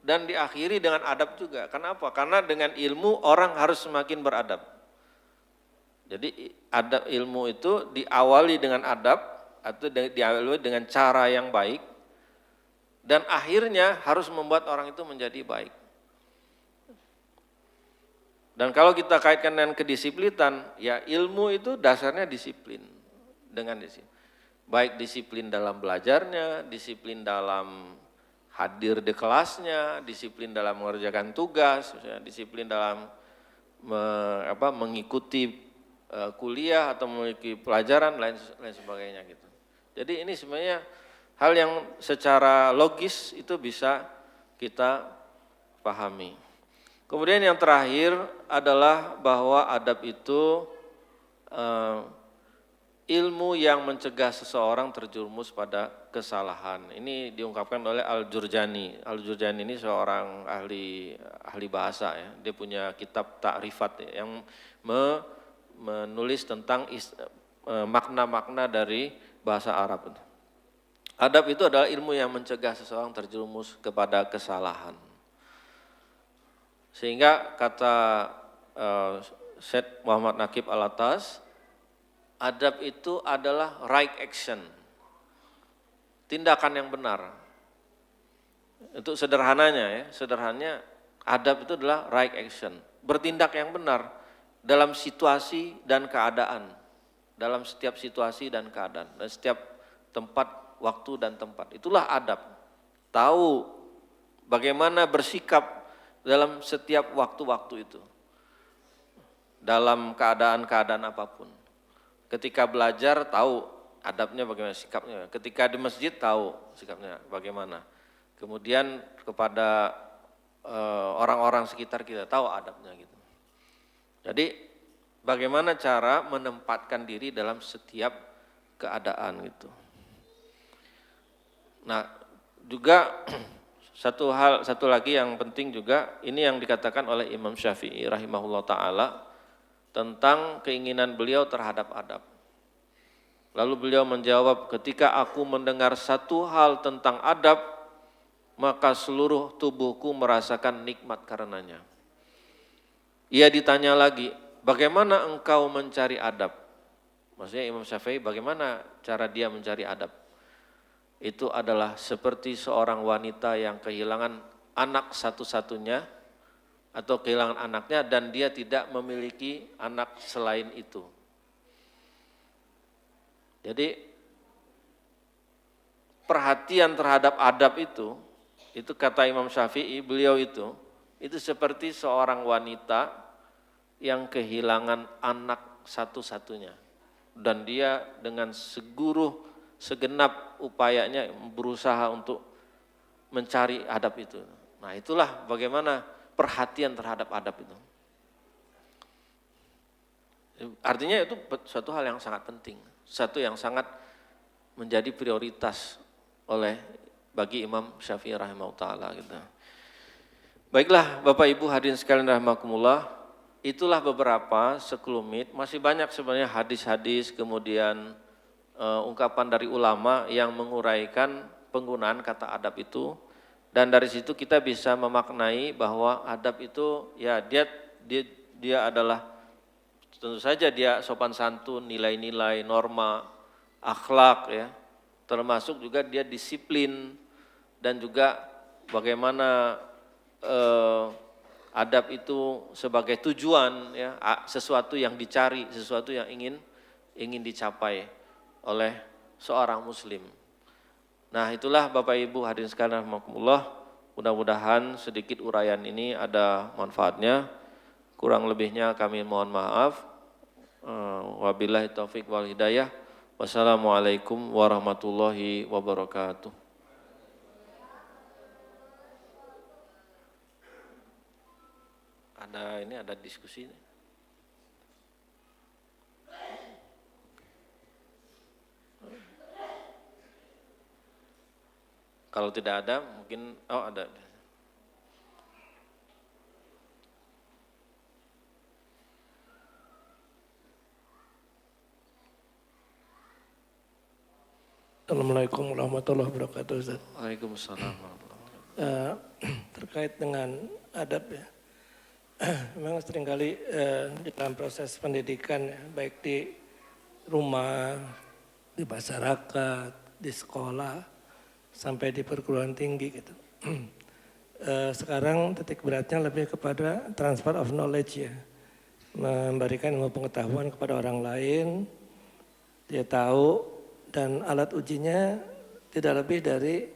dan diakhiri dengan adab juga. Kenapa? Karena dengan ilmu orang harus semakin beradab. Jadi adab ilmu itu diawali dengan adab atau diawali dengan cara yang baik dan akhirnya harus membuat orang itu menjadi baik. Dan kalau kita kaitkan dengan kedisiplinan, ya ilmu itu dasarnya disiplin. dengan disiplin. Baik disiplin dalam belajarnya, disiplin dalam hadir di kelasnya, disiplin dalam mengerjakan tugas, disiplin dalam mengikuti kuliah atau mengikuti pelajaran lain sebagainya gitu. Jadi ini sebenarnya hal yang secara logis itu bisa kita pahami. Kemudian yang terakhir adalah bahwa adab itu ilmu yang mencegah seseorang terjerumus pada kesalahan. Ini diungkapkan oleh Al-Jurjani. Al-Jurjani ini seorang ahli bahasa ya. Dia punya kitab Ta'rifat ya, yang menulis tentang makna-makna dari bahasa Arab. Adab itu adalah ilmu yang mencegah seseorang terjerumus kepada kesalahan. Sehingga kata Syed Muhammad Naqib Al-Atas, adab itu adalah right action, tindakan yang benar. Untuk sederhananya adab itu adalah right action, bertindak yang benar dalam situasi dan keadaan, dalam setiap situasi dan keadaan, dan setiap tempat, waktu dan tempat. Itulah adab, tahu bagaimana bersikap dalam setiap waktu-waktu itu, dalam keadaan-keadaan apapun. Ketika belajar tahu adabnya bagaimana, sikapnya. Ketika di masjid tahu sikapnya bagaimana. Kemudian kepada orang-orang sekitar kita tahu adabnya gitu. Jadi bagaimana cara menempatkan diri dalam setiap keadaan gitu. Nah, juga satu lagi yang penting juga, ini yang dikatakan oleh Imam Syafi'i rahimahullah ta'ala tentang keinginan beliau terhadap adab. Lalu beliau menjawab, ketika aku mendengar satu hal tentang adab, maka seluruh tubuhku merasakan nikmat karenanya. Ia ditanya lagi, bagaimana engkau mencari adab? Maksudnya Imam Syafi'i bagaimana cara dia mencari adab? Itu adalah seperti seorang wanita yang kehilangan anak satu-satunya, atau kehilangan anaknya dan dia tidak memiliki anak selain itu. Jadi perhatian terhadap adab itu kata Imam Syafi'i, beliau itu seperti seorang wanita yang kehilangan anak satu-satunya. Dan dia dengan segenap upayanya berusaha untuk mencari adab itu. Nah itulah bagaimana perhatian terhadap adab itu. Artinya itu suatu hal yang sangat penting, satu yang sangat menjadi prioritas bagi Imam Syafi'i rahimahullah ta'ala gitu. Baiklah Bapak Ibu hadirin sekalian rahimakumullah, itulah beberapa sekelumit, masih banyak sebenarnya hadis-hadis, kemudian ungkapan dari ulama yang menguraikan penggunaan kata adab itu. Dan dari situ kita bisa memaknai bahwa adab itu ya dia adalah tentu saja dia sopan santun, nilai-nilai, norma, akhlak ya. Termasuk juga dia disiplin dan juga bagaimana adab itu sebagai tujuan ya, sesuatu yang dicari, sesuatu yang ingin dicapai oleh seorang muslim. Nah itulah Bapak Ibu hadirin sekalian rahimakumullah, mudah-mudahan sedikit uraian ini ada manfaatnya, kurang lebihnya kami mohon maaf. Wabillahi taufik wal hidayah. Wassalamualaikum warahmatullahi wabarakatuh. Ada diskusi. Kalau tidak ada, mungkin ada. Assalamualaikum warahmatullahi wabarakatuh, Ustaz. Waalaikumsalam. Terkait dengan adab ya, memang seringkali di dalam proses pendidikan ya, baik di rumah, di masyarakat, di sekolah, sampai di perguruan tinggi gitu. Sekarang titik beratnya lebih kepada transfer of knowledge ya, memberikan ilmu pengetahuan kepada orang lain Dia tahu dan alat ujinya tidak lebih dari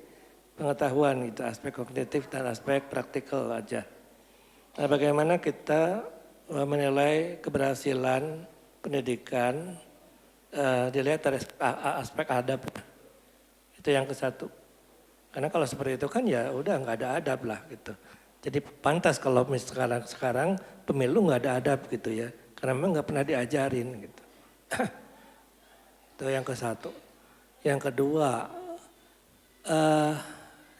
pengetahuan gitu, aspek kognitif dan aspek praktikal aja. Nah, bagaimana kita menilai keberhasilan pendidikan dilihat dari aspek adab. Itu yang ke satu. Karena kalau seperti itu kan ya udah nggak ada adab lah gitu. Jadi pantas kalau sekarang pemilu nggak ada adab gitu ya. Karena memang nggak pernah diajarin gitu. Itu yang ke satu. Yang kedua,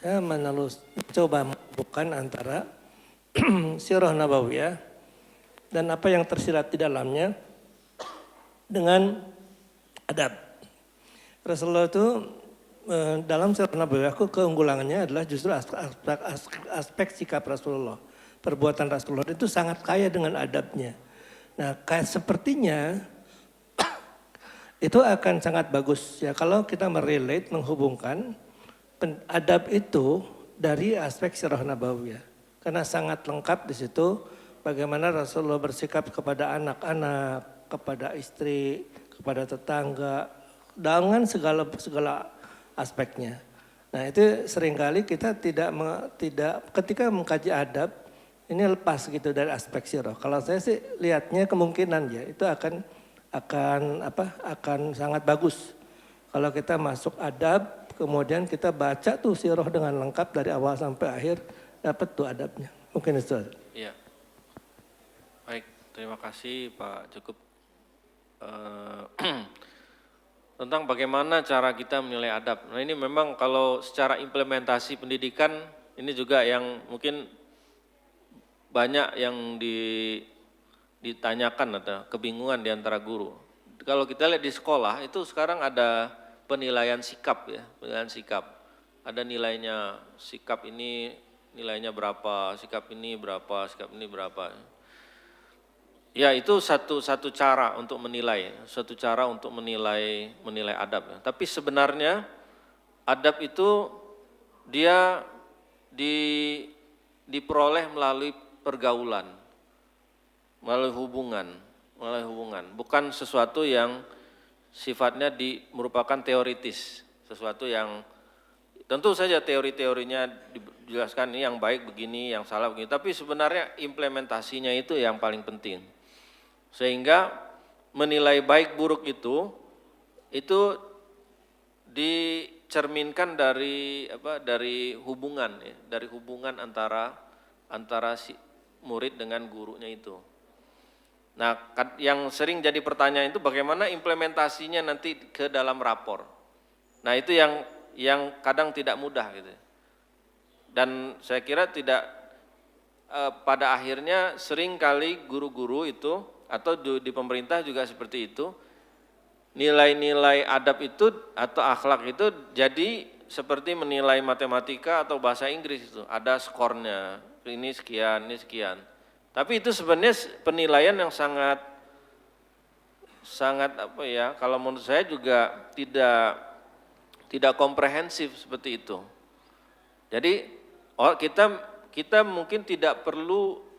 ya coba bukan antara Sirah Nabawiyah dan apa yang tersirat di dalamnya dengan adab. Rasulullah itu dalam Sirah Nabawiyah keunggulannya adalah justru aspek sikap Rasulullah. Perbuatan Rasulullah itu sangat kaya dengan adabnya. Nah, kayak sepertinya itu akan sangat bagus ya kalau kita merelate, menghubungkan adab itu dari aspek Sirah Nabawiyah. Karena sangat lengkap di situ bagaimana Rasulullah bersikap kepada anak-anak, kepada istri, kepada tetangga, dengan segala aspeknya. Nah, itu seringkali kita tidak ketika mengkaji adab ini lepas gitu dari aspek sirah. Kalau saya sih lihatnya kemungkinan ya itu akan sangat bagus. Kalau kita masuk adab, kemudian kita baca tuh sirah dengan lengkap dari awal sampai akhir, dapat tuh adabnya. Mungkin itu. Iya. Baik, terima kasih Pak. Cukup tentang bagaimana cara kita menilai adab. Nah, ini memang kalau secara implementasi pendidikan ini juga yang mungkin banyak yang ditanyakan atau kebingungan di antara guru. Kalau kita lihat di sekolah itu sekarang ada penilaian sikap ya, penilaian sikap. Ada nilainya, sikap ini nilainya berapa, sikap ini berapa, sikap ini berapa. Ya, itu satu cara untuk menilai, satu cara untuk menilai adab. Tapi sebenarnya adab itu dia diperoleh melalui pergaulan, melalui hubungan, bukan sesuatu yang sifatnya merupakan teoritis, sesuatu yang tentu saja teori-teorinya dijelaskan ini yang baik begini, yang salah begini, tapi sebenarnya implementasinya itu yang paling penting. Sehingga menilai baik buruk itu dicerminkan dari hubungan ya, dari hubungan antara si murid dengan gurunya itu. Nah, yang sering jadi pertanyaan itu bagaimana implementasinya nanti ke dalam rapor. Nah, itu yang kadang tidak mudah gitu. Dan saya kira pada akhirnya sering kali guru-guru itu atau di pemerintah juga seperti itu, nilai-nilai adab itu atau akhlak itu jadi seperti menilai matematika atau bahasa Inggris itu, ada skornya, ini sekian, ini sekian. Tapi itu sebenarnya penilaian yang sangat kalau menurut saya juga tidak komprehensif seperti itu. Jadi kita mungkin tidak perlu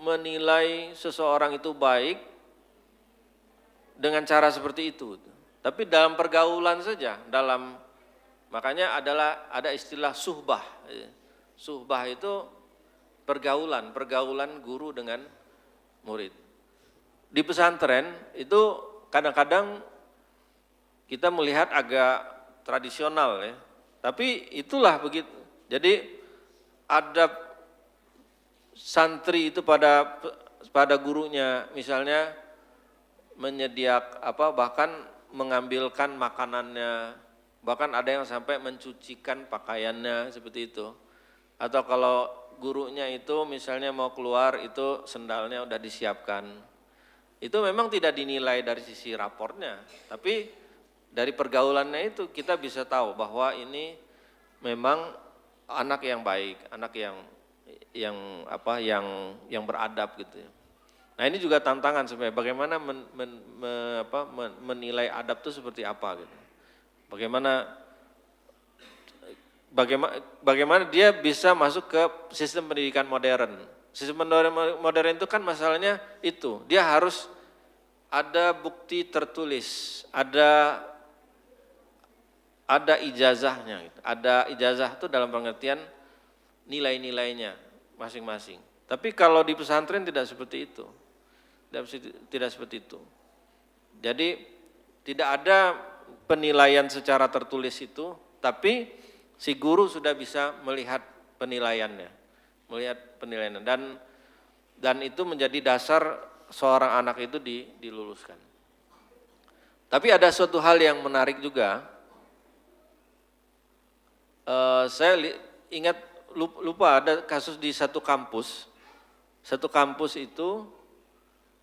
menilai seseorang itu baik dengan cara seperti itu. Tapi dalam pergaulan saja, makanya ada istilah suhbah. Suhbah itu pergaulan guru dengan murid. Di pesantren itu kadang-kadang kita melihat agak tradisional ya, tapi itulah begitu. Jadi adab santri itu pada gurunya, misalnya bahkan mengambilkan makanannya, bahkan ada yang sampai mencucikan pakaiannya seperti itu. Atau kalau gurunya itu misalnya mau keluar itu sendalnya udah disiapkan. Itu memang tidak dinilai dari sisi rapornya, tapi dari pergaulannya itu kita bisa tahu bahwa ini memang anak yang baik, anak yang beradab gitu ya. Nah, ini juga tantangan sebenarnya bagaimana menilai adab itu seperti apa gitu. Bagaimana dia bisa masuk ke sistem pendidikan modern. Sistem modern itu kan masalahnya itu, dia harus ada bukti tertulis, ada ijazahnya. Gitu. Ada ijazah itu dalam pengertian nilai-nilainya masing-masing. Tapi kalau di pesantren tidak seperti itu. Tidak seperti itu. Jadi tidak ada penilaian secara tertulis itu, tapi si guru sudah bisa melihat penilaiannya. Dan itu menjadi dasar seorang anak itu diluluskan. Tapi ada suatu hal yang menarik juga. Saya ingat lupa ada kasus di satu kampus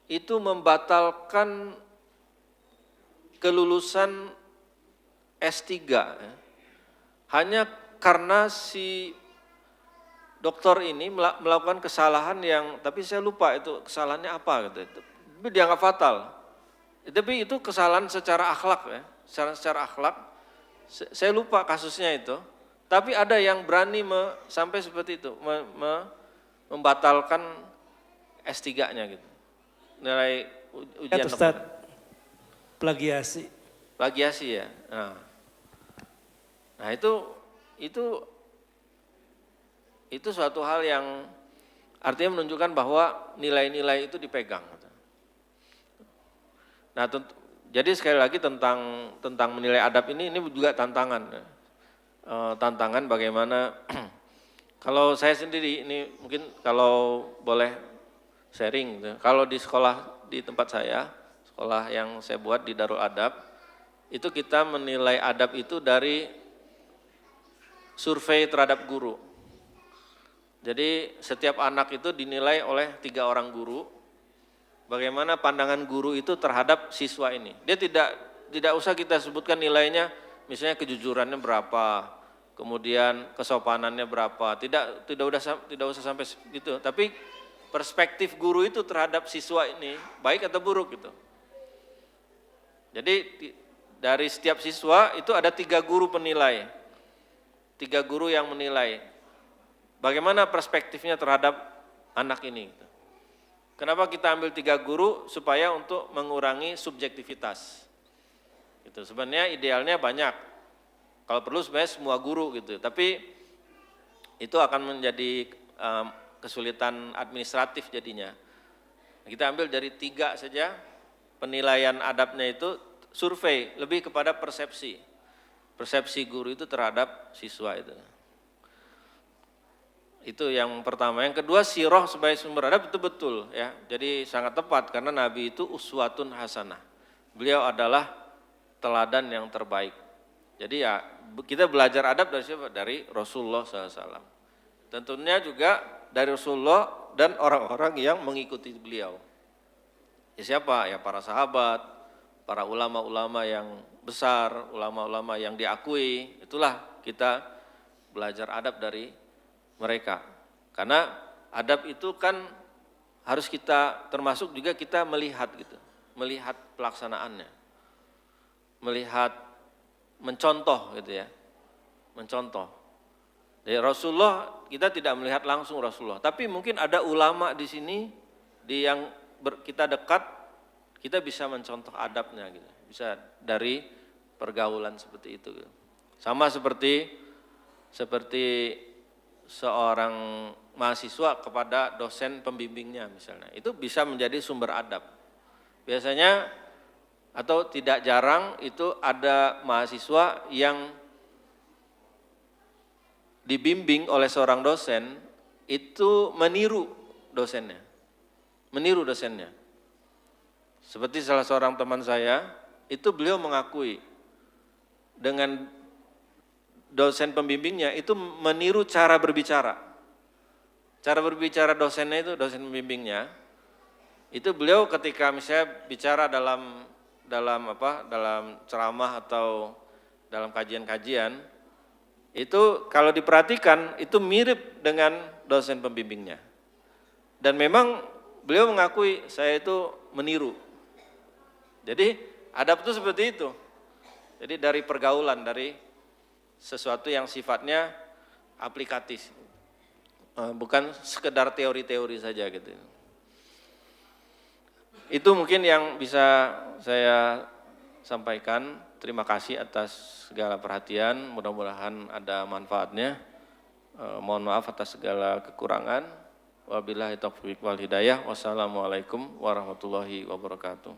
itu membatalkan kelulusan S3 ya. Hanya karena si dokter ini melakukan kesalahan yang, tapi saya lupa itu kesalahannya apa gitu. Tapi dianggap fatal. Tapi itu kesalahan secara akhlak ya, secara akhlak. Saya lupa kasusnya itu. Tapi ada yang berani sampai seperti itu, membatalkan S3-nya gitu. Nilai ujian. Ustaz, plagiasi. Plagiasi ya. Nah itu suatu hal yang artinya menunjukkan bahwa nilai-nilai itu dipegang. Nah, jadi sekali lagi tentang menilai adab ini juga tantangan. Tantangan bagaimana kalau saya sendiri ini mungkin kalau boleh sharing, kalau di sekolah di tempat saya, sekolah yang saya buat di Darul Adab, itu kita menilai adab itu dari survei terhadap guru. Jadi setiap anak itu dinilai oleh 3 orang guru, bagaimana pandangan guru itu terhadap siswa ini. Dia tidak usah kita sebutkan nilainya, misalnya kejujurannya berapa, kemudian kesopanannya berapa, tidak usah sampai gitu. Tapi perspektif guru itu terhadap siswa ini baik atau buruk gitu. Jadi dari setiap siswa itu ada 3 guru penilai, 3 guru yang menilai bagaimana perspektifnya terhadap anak ini. Kenapa kita ambil 3 guru? Supaya untuk mengurangi subjektivitas. Gitu. Sebenarnya idealnya banyak. Kalau perlu sebenarnya semua guru gitu, tapi itu akan menjadi kesulitan administratif jadinya. Kita ambil dari 3 saja, penilaian adabnya itu survei, lebih kepada persepsi guru itu terhadap siswa itu. Itu yang pertama. Yang kedua, sirah sebagai sumber adab itu betul ya. Jadi sangat tepat karena Nabi itu uswatun hasanah. Beliau adalah teladan yang terbaik. Jadi ya kita belajar adab dari siapa? Dari Rasulullah SAW. Tentunya juga dari Rasulullah dan orang-orang yang mengikuti beliau. Ya siapa? Ya para sahabat, para ulama-ulama yang besar, ulama-ulama yang diakui. Itulah kita belajar adab dari mereka. Karena adab itu kan harus kita termasuk juga kita melihat gitu, melihat pelaksanaannya, melihat mencontoh gitu ya, mencontoh. Jadi Rasulullah kita tidak melihat langsung Rasulullah, tapi mungkin ada ulama di sini yang kita dekat, kita bisa mencontoh adabnya gitu, bisa dari pergaulan seperti itu. Gitu. Sama seperti seorang mahasiswa kepada dosen pembimbingnya misalnya, itu bisa menjadi sumber adab. Biasanya atau tidak jarang itu ada mahasiswa yang dibimbing oleh seorang dosen itu meniru dosennya. Seperti salah seorang teman saya, itu beliau mengakui dengan dosen pembimbingnya itu meniru cara berbicara. Cara berbicara dosennya itu, dosen pembimbingnya, itu beliau ketika misalnya bicara dalam ceramah atau dalam kajian-kajian, itu kalau diperhatikan itu mirip dengan dosen pembimbingnya. Dan memang beliau mengakui saya itu meniru. Jadi adab itu seperti itu. Jadi dari pergaulan, dari sesuatu yang sifatnya aplikatif. Bukan sekedar teori-teori saja gitu. Itu mungkin yang bisa saya sampaikan. Terima kasih atas segala perhatian, mudah-mudahan ada manfaatnya. Mohon maaf atas segala kekurangan. Wabillahi taufiq wal hidayah. Wassalamualaikum warahmatullahi wabarakatuh.